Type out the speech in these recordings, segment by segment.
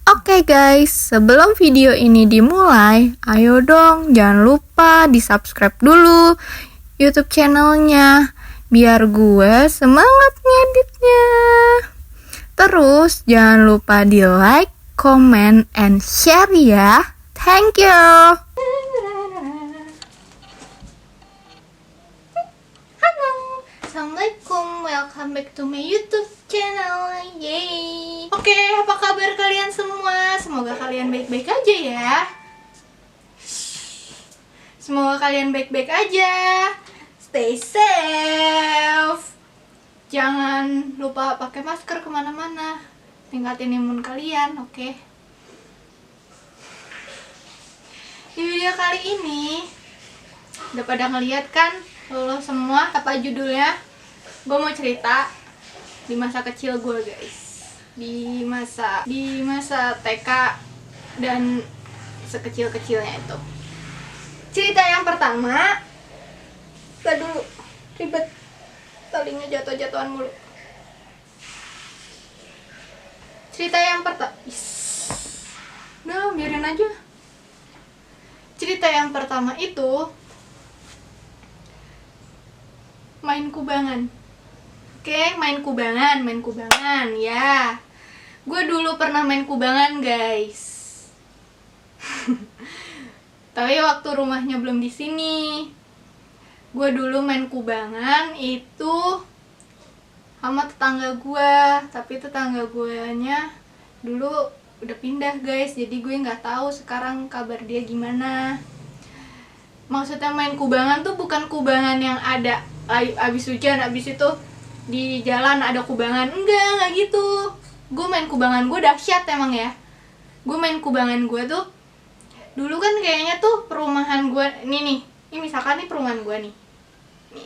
Oke guys, sebelum video ini dimulai, ayo dong jangan lupa di-subscribe dulu YouTube channelnya biar gue semangat ngeditnya. Terus jangan lupa di like, comment, and share ya. Thank you. Halo, assalamualaikum, welcome back to my YouTube channel. Yeay. Oke, apa kabar kalian semua? Semoga kalian baik-baik aja ya. Semoga kalian baik-baik aja. Stay safe. Jangan lupa pakai masker kemana-mana. Tingkatin imun kalian, oke? Di video kali ini udah pada ngeliat kan lo semua apa judulnya? Gue mau cerita di masa kecil gue guys, di masa TK dan sekecil-kecilnya itu. Cerita yang pertama, dulu ribet, talinya jatuh-jatuhan mulu. Cerita yang pertama, nah biarin aja. Cerita yang pertama itu main kubangan. Oke, main kubangan ya. Gue dulu pernah main kubangan guys. Tapi waktu rumahnya belum di sini. Gue dulu main kubangan itu sama tetangga gue, tapi tetangga guanya dulu udah pindah guys, jadi gue nggak tahu sekarang kabar dia gimana. Maksudnya main kubangan tuh bukan kubangan yang ada abis hujan, abis itu di jalan ada kubangan, enggak gitu. Gue main kubangan gue dahsyat emang ya. Gue main kubangan gue tuh dulu kan kayaknya tuh perumahan gue, ini misalkan nih perumahan gue nih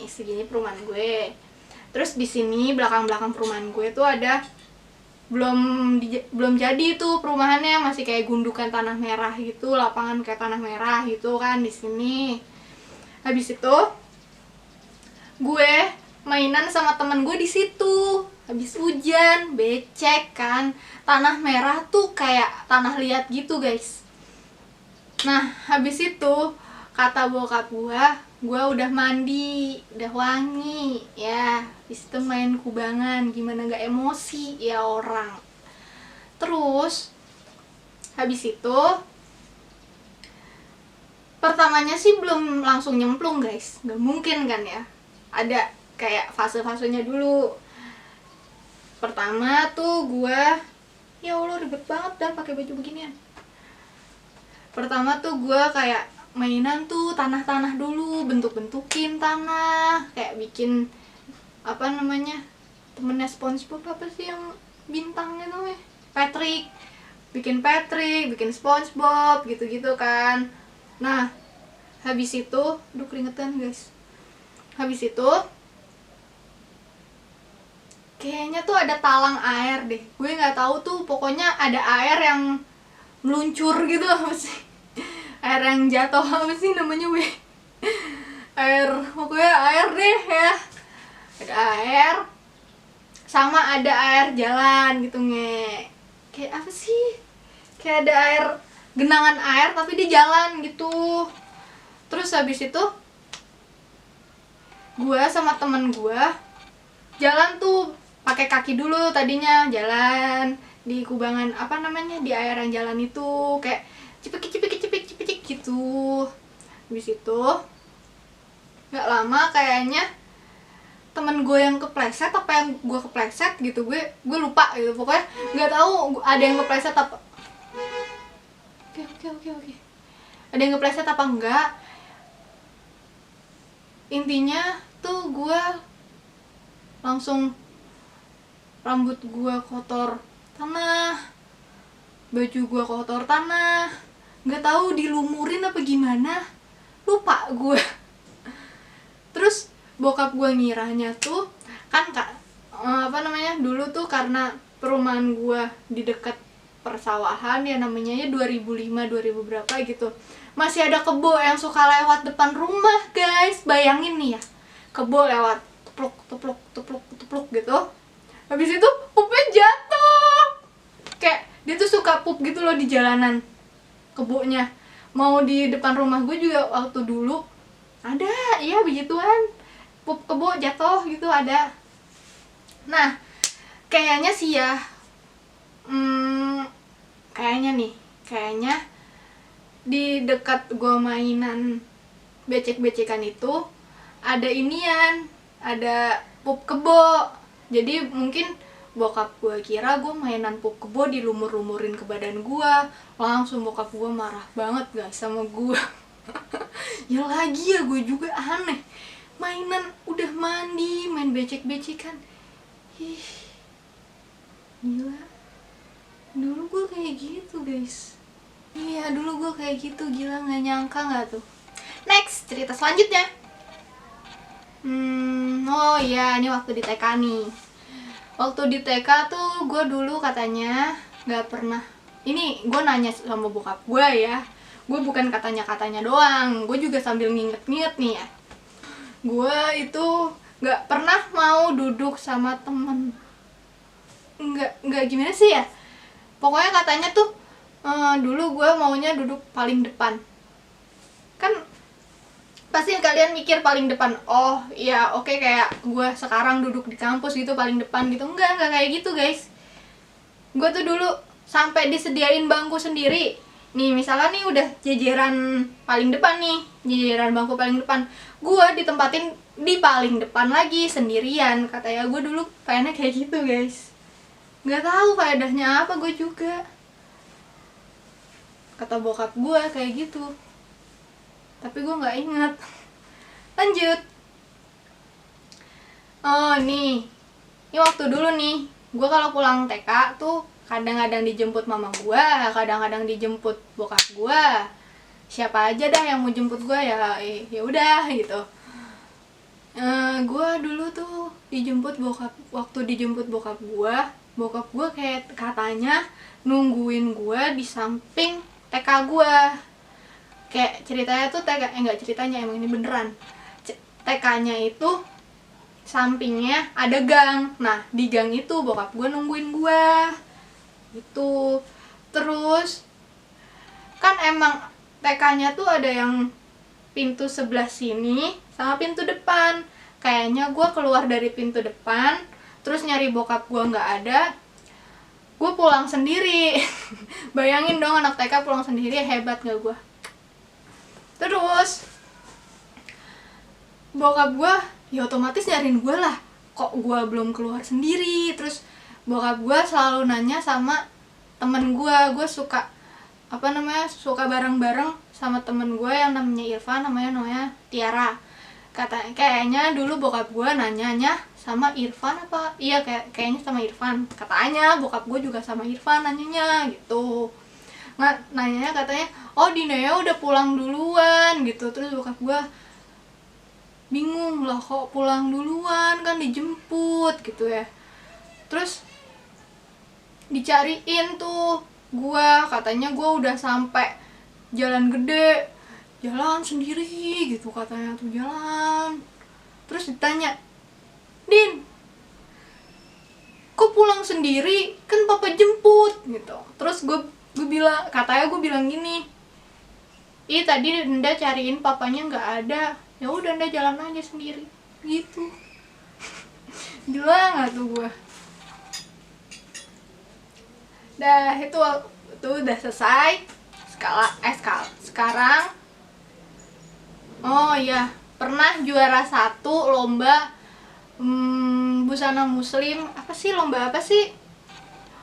segini perumahan gue. Terus di sini belakang perumahan gue tuh ada belum jadi tuh perumahannya, masih kayak gundukan tanah merah gitu, lapangan kayak tanah merah gitu kan di sini. Habis itu gue mainan sama temen gue di situ. Habis hujan, becek kan, tanah merah tuh kayak tanah liat gitu guys. Nah habis itu kata bokap gue udah mandi, udah wangi ya. Habis itu main kubangan, gimana gak emosi ya orang. Terus habis itu pertamanya sih belum langsung nyemplung guys, gak mungkin kan ya, ada kayak fase-fasenya dulu. Pertama tuh gue, ya Allah ribet banget dan pakai baju beginian. Pertama tuh gue kayak mainan tuh tanah-tanah dulu, bentuk-bentukin tanah, kayak bikin apa namanya, temennya SpongeBob apa sih yang bintangnya namanya, Patrick, bikin SpongeBob gitu-gitu kan. Nah habis itu, keringetan guys. Habis itu kayaknya tuh ada talang air deh, gue nggak tahu tuh, pokoknya ada air yang meluncur gitu, apa sih, air yang jatuh, apa sih namanya weh, air, pokoknya air deh ya, ada air sama ada air jalan gitu kayak apa sih, kayak ada air, genangan air tapi di jalan gitu. Terus habis itu gue sama temen gue jalan tuh pakai kaki dulu, tadinya jalan di kubangan apa namanya, di air yang jalan itu kayak cipik gitu. Habis itu nggak lama kayaknya temen gue yang kepleset apa yang gue kepleset gitu, gue lupa gitu, pokoknya nggak tahu ada yang kepleset apa. Oke. Ada yang kepleset apa enggak, intinya tuh gue langsung rambut gue kotor tanah, baju gue kotor tanah, nggak tahu dilumurin apa gimana, lupa gue. Terus bokap gue ngiranya tuh kan apa namanya, dulu tuh karena perumahan gue di dekat persawahan ya, namanya ya 2005 2000 berapa gitu, masih ada kebo yang suka lewat depan rumah guys. Bayangin nih ya, kebo lewat tupluk gitu. Habis itu upnya jatuh, kayak Dia tuh suka pup gitu loh di jalanan kebonya. Mau di depan rumah gue juga waktu dulu ada, iya begituan, pup kebo jatuh gitu ada. Nah kayaknya sih ya, kayaknya di dekat gue mainan becek-becekan itu ada inian, ada pup kebo. Jadi mungkin bokap gue kira gue mainan pup kebo dilumur-lumurin ke badan gue. Langsung bokap gue marah banget guys sama gue. Ya lagi ya gue juga aneh, mainan udah mandi main becek-becekan. Ih, gila, dulu gue kayak gitu guys. Iya dulu gue kayak gitu, gila, nggak nyangka nggak tuh. Next, cerita selanjutnya. Oh iya, ini waktu di TK nih. Waktu di TK tuh gue dulu katanya nggak pernah. Ini gue nanya sama bokap gue ya. Gue bukan katanya doang, gue juga sambil nginget-nginget nih ya. Gue itu nggak pernah mau duduk sama temen. Nggak gimana sih ya. Pokoknya katanya tuh dulu gue maunya duduk paling depan. Kan pasti kalian mikir paling depan, oh iya oke, kayak gue sekarang duduk di kampus gitu paling depan gitu. Enggak kayak gitu guys. Gue tuh dulu sampai disediain bangku sendiri. Nih misalnya nih udah jajaran paling depan nih, jajaran bangku paling depan, gue ditempatin di paling depan lagi sendirian. Katanya gue dulu pengennya kayak gitu guys. Nggak tahu faedahnya apa gue juga. Kata bokap gue kayak gitu, tapi gue nggak inget. Lanjut. Oh nih, ini waktu dulu nih, gue kalau pulang TK tuh kadang-kadang dijemput mama gue, kadang-kadang dijemput bokap gue. Siapa aja dah yang mau jemput gue ya, ya udah gitu. Gue dulu tuh dijemput bokap, waktu dijemput bokap gue kayak katanya nungguin gue di samping TK gue. Kayak ceritanya tuh TK, enggak ceritanya, emang ini beneran. TK-nya itu sampingnya ada gang. Nah di gang itu bokap gue nungguin gue gitu. Terus kan emang TK-nya tuh ada yang pintu sebelah sini sama pintu depan. Kayaknya gue keluar dari pintu depan, terus nyari bokap gue nggak ada, gue pulang sendiri. Bayangin dong anak TK pulang sendiri, hebat nggak gue? Terus bokap gue ya otomatis nyariin gue lah, kok gue belum keluar sendiri. Terus bokap gue selalu nanya sama temen gue suka suka bareng-bareng sama temen gue yang namanya Irfan, namanya Tiara. Kayaknya dulu bokap gue nanyanya sama Irfan apa? Iya kayaknya sama Irfan. Katanya bokap gue juga sama Irfan nanyanya gitu. Nanyanya katanya, oh Dinea udah pulang duluan gitu. Terus bokap gue bingung lah, kok pulang duluan, kan dijemput gitu ya. Terus dicariin tuh gue, katanya gue udah sampai jalan gede, jalan sendiri gitu katanya tuh jalan. Terus ditanya, Din, kok pulang sendiri, kan papa jemput gitu. Terus gue bilang gini, ih tadi Nda cariin papanya nggak ada, ya udah Nda jalan aja sendiri gitu. Gila nggak tuh gue? Dah itu udah selesai. Sekarang oh iya, pernah juara 1 lomba busana muslim. Lomba apa sih?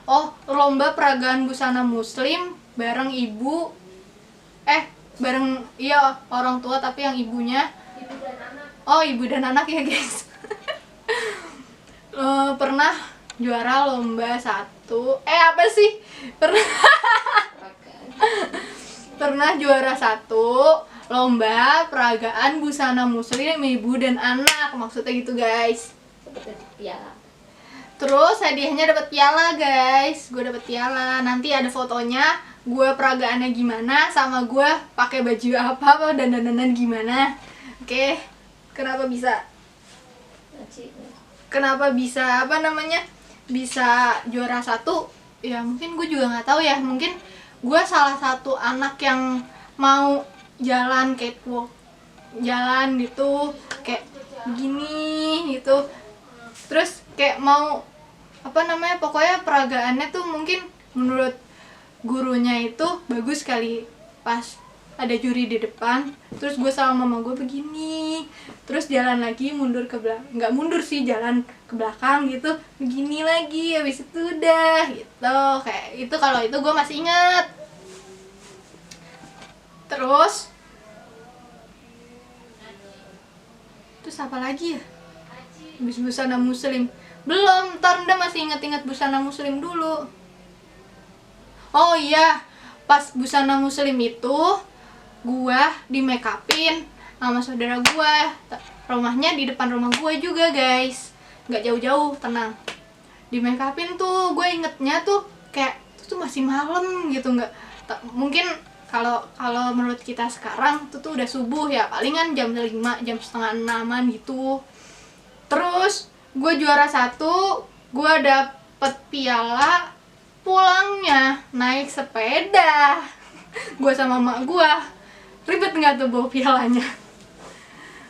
Oh, lomba peragaan busana muslim bareng ibu. Bareng orang tua tapi yang ibunya ibu dan anak. Oh, ibu dan anak ya guys. Pernah juara lomba 1. Pernah juara 1 lomba peragaan busana muslim ibu dan anak, maksudnya gitu guys. Dapat piala. Terus hadiahnya dapat piala guys. Gue dapat piala. Nanti ada fotonya gue peragaannya gimana, sama gue pakai baju apa dan dandanan gimana. Oke. Kenapa bisa bisa juara 1? ya mungkin gue juga nggak tahu ya, mungkin gue salah satu anak yang mau jalan catwalk, jalan gitu kayak gini gitu, terus kayak mau apa namanya, pokoknya peragaannya tuh mungkin menurut gurunya itu bagus kali. Pas ada juri di depan, terus gue sama mama gue begini, terus jalan lagi mundur ke belakang, nggak mundur sih, jalan ke belakang gitu, begini lagi, habis itu udah gitu. Kayak itu, kalau itu gue masih ingat. Terus apa lagi ya, habis busana muslim belum, ntar udah masih inget-inget busana muslim dulu. Oh iya, pas busana muslim itu gua di make upin sama saudara gua. Rumahnya di depan rumah gua juga guys, nggak jauh-jauh, tenang. Di make upin tuh gue ingetnya tuh kayak itu tuh masih malam gitu, nggak mungkin kalau menurut kita sekarang tuh udah subuh ya, palingan jam 5, jam setengah 6-an gitu. Terus gue juara 1, gue dapet piala. Pulangnya naik sepeda gue sama mak gue, ribet nggak tuh bawa pialanya.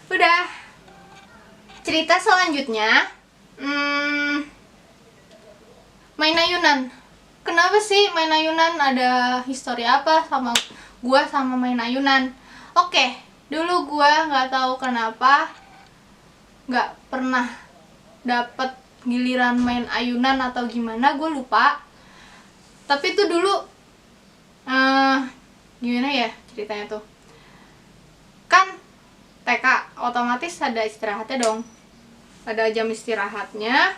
Udah, cerita selanjutnya, main ayunan. Kenapa sih main ayunan, ada histori apa sama gue sama main ayunan? Oke, dulu gue nggak tahu kenapa nggak pernah dapet giliran main ayunan atau gimana, gue lupa. Tapi tuh dulu gimana ya ceritanya tuh, kan TK otomatis ada istirahatnya dong, ada jam istirahatnya.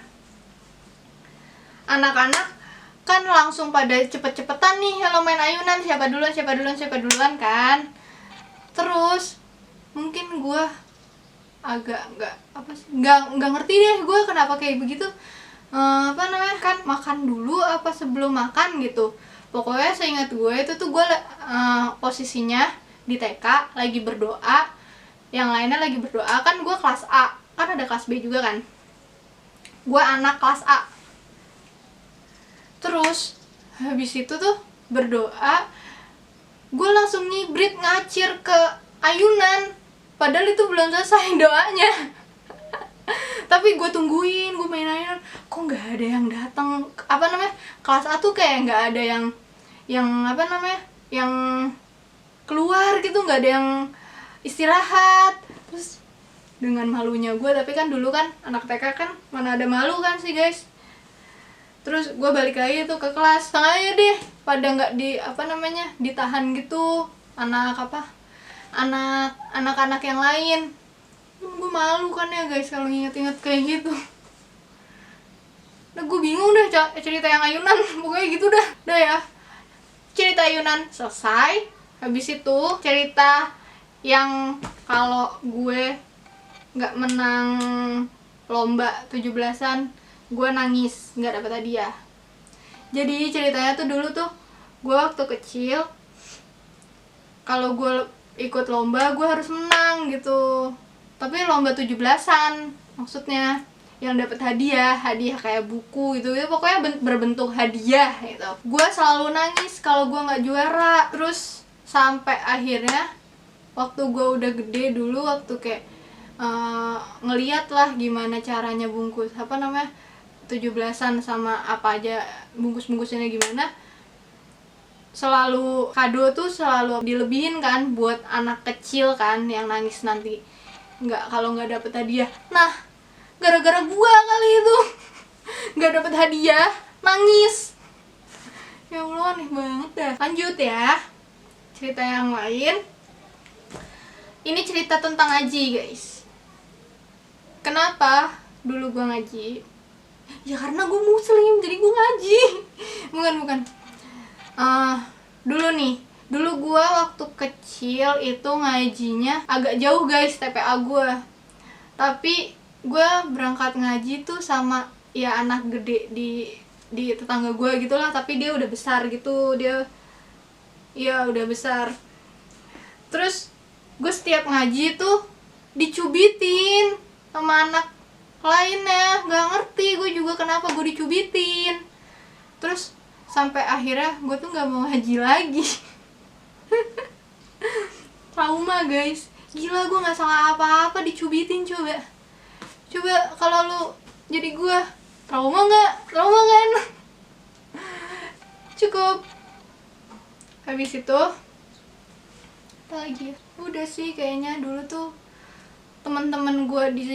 Anak-anak kan langsung pada cepet-cepetan nih kalau main ayunan, siapa duluan kan. Terus mungkin gue agak nggak ngerti deh gue kenapa kayak begitu. Apa namanya, kan makan dulu apa sebelum makan gitu. Pokoknya seingat gue itu tuh gue posisinya di TK lagi berdoa, yang lainnya lagi berdoa. Kan gue kelas A, kan ada kelas B juga kan, gue anak kelas A. Terus habis itu tuh berdoa, gue langsung nyibrit ngacir ke ayunan, padahal itu belum selesai doanya. Tapi gue tungguin, gue main ayunan, kok nggak ada yang datang. Apa namanya, kelas A tuh kayak nggak ada yang apa namanya, yang keluar gitu, nggak ada yang istirahat. Terus dengan malunya gue, tapi kan dulu kan anak TK kan mana ada malu kan sih guys. Terus gue balik lagi tuh ke kelas, sengaja deh pada nggak di apa namanya, ditahan gitu anak-anak yang lain. Gue malu kan ya guys kalau inget-inget kayak gitu. Nah gue bingung deh cerita yang ayunan, pokoknya gitu dah ya. Cerita ayunan selesai. Habis itu cerita yang kalau gue nggak menang lomba 17-an, gue nangis nggak dapet hadiah. Jadi ceritanya tuh dulu tuh gue waktu kecil, kalau gue ikut lomba gue harus menang gitu. Tapi lomba 17-an maksudnya, yang dapat hadiah kayak buku gitu ya, pokoknya berbentuk hadiah gitu. Gue selalu nangis kalau gue nggak juara. Terus sampai akhirnya waktu gue udah gede dulu, waktu kayak ngeliat lah gimana caranya bungkus apa namanya 17-an sama apa aja bungkus-bungkusnya gimana. Selalu kado tuh selalu dilebihin kan buat anak kecil kan yang nangis nanti kalau nggak dapet hadiah. Nah gara-gara gua kali itu nggak dapet hadiah, nangis. Ya Allah, aneh banget dah. Lanjut ya, cerita yang lain. Ini cerita tentang ngaji guys. Kenapa dulu gua ngaji? Ya karena gue muslim jadi gue ngaji. bukan dulu gue waktu kecil itu ngajinya agak jauh guys, TPA gue. Tapi gue berangkat ngaji tuh sama ya anak gede di tetangga gue gitulah, tapi dia udah besar gitu, dia ya udah besar. Terus gue setiap ngaji tuh dicubitin sama anak lainnya, nggak ngerti gue juga kenapa gue dicubitin. Terus sampai akhirnya gue tuh nggak mau ngaji lagi. Trauma guys, gila, gue nggak salah apa-apa dicubitin. Coba kalau lu jadi gue, trauma nggak? Trauma kan? Cukup. Habis itu apa lagi ya? Udah sih kayaknya. Dulu tuh teman-teman gue di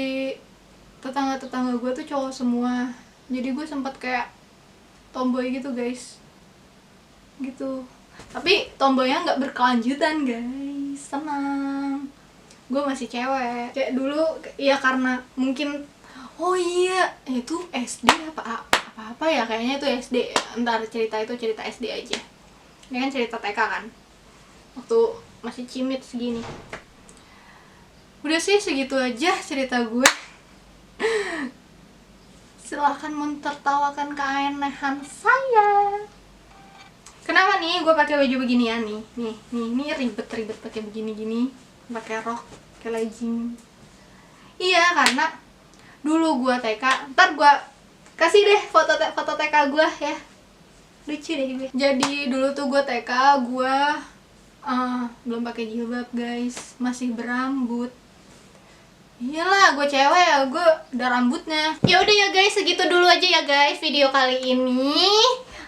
tetangga gue tuh cowok semua, jadi gue sempat kayak tomboy gitu guys, gitu. Tapi tomboynya nggak berkelanjutan guys, tenang, gue masih cewek kayak dulu ya, karena mungkin itu SD apa ya, kayaknya itu SD. Ntar cerita SD aja, ini kan cerita TK kan, waktu masih cimit segini. Udah sih segitu aja cerita gue. Silahkan mentertawakan keanehan saya. Kenapa nih gue pakai baju beginian nih? Nih ribet pakai begini, pakai rok, pakai legging. Iya, karena dulu gue TK, ntar gue kasih deh foto TK gue ya, lucu deh gue. Jadi dulu tuh gue TK, gue belum pakai jilbab guys, masih berambut. Iyalah, gue cewek ya, gue udah rambutnya. Ya udah ya guys, segitu dulu aja ya guys video kali ini.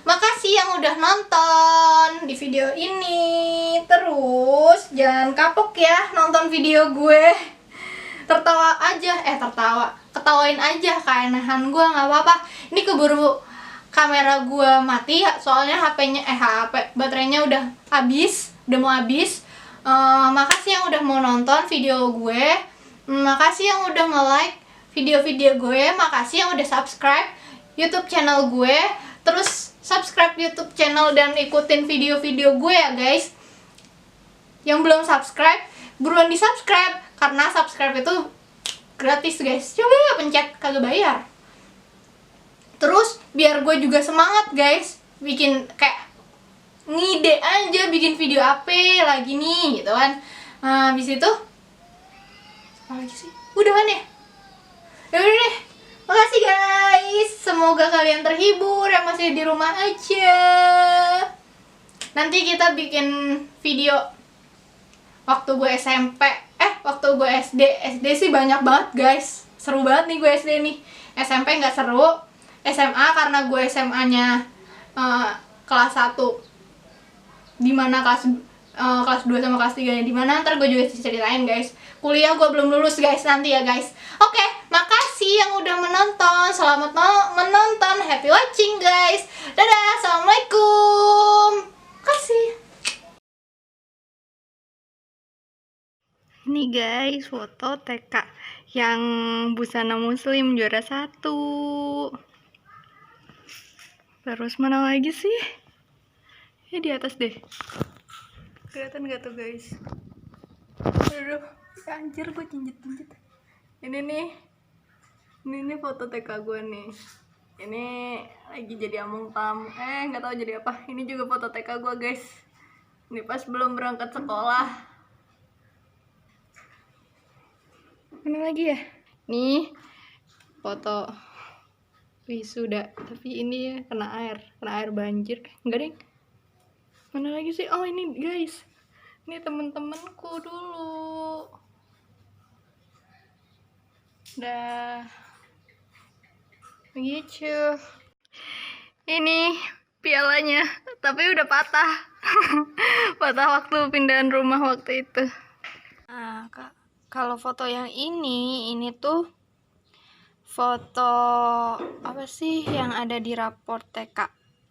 Makasih yang udah nonton di video ini. Terus jangan kapok ya nonton video gue. Ketawain aja keanehan gue, nggak apa-apa. Ini keburu kamera gue mati, soalnya HP baterainya udah mau habis. Makasih yang udah mau nonton video gue. Makasih yang udah nge-like video-video gue. Makasih yang udah subscribe YouTube channel gue. Terus subscribe YouTube channel dan ikutin video-video gue ya guys. Yang belum subscribe, buruan di subscribe, karena subscribe itu gratis guys. Coba pencet, kagak bayar. Terus biar gue juga semangat guys, bikin kayak ngide aja bikin video apa lagi nih gitu kan. Habis itu apa lagi sih? Udah kan ya? Ya udah deh. Makasih guys. Semoga kalian terhibur yang masih di rumah aja. Nanti kita bikin video waktu gue SMP. Waktu gue SD. SD sih banyak banget guys. Seru banget nih gue SD nih. SMP nggak seru. SMA karena gue SMA-nya kelas 1. Dimana kelas 2 sama kelas 3 nya dimana, ntar gue juga ceritain guys. Kuliah gue belum lulus guys, nanti ya guys. Oke, makasih yang udah menonton. Selamat menonton, happy watching guys. Dadah, assalamualaikum. Kasih. Ini guys foto TK yang busana muslim juara 1. Terus mana lagi sih? Ya di atas deh. Kelihatan gak tuh guys? Aduh, anjir gue jinjit. Ini nih foto TK gue nih. Ini lagi jadi among tamu. Nggak tahu jadi apa. Ini juga foto TK gue guys. Ini pas belum berangkat sekolah. Mana lagi ya? Nih foto wisuda. Tapi ini ya kena air banjir. Enggak deh. Mana lagi sih? Oh ini guys, ini temen-temenku dulu. Dah begitu. Ini pialanya, tapi udah patah. Patah waktu pindahan rumah waktu itu. Nah, kalau foto yang ini tuh foto apa sih yang ada di raport TK.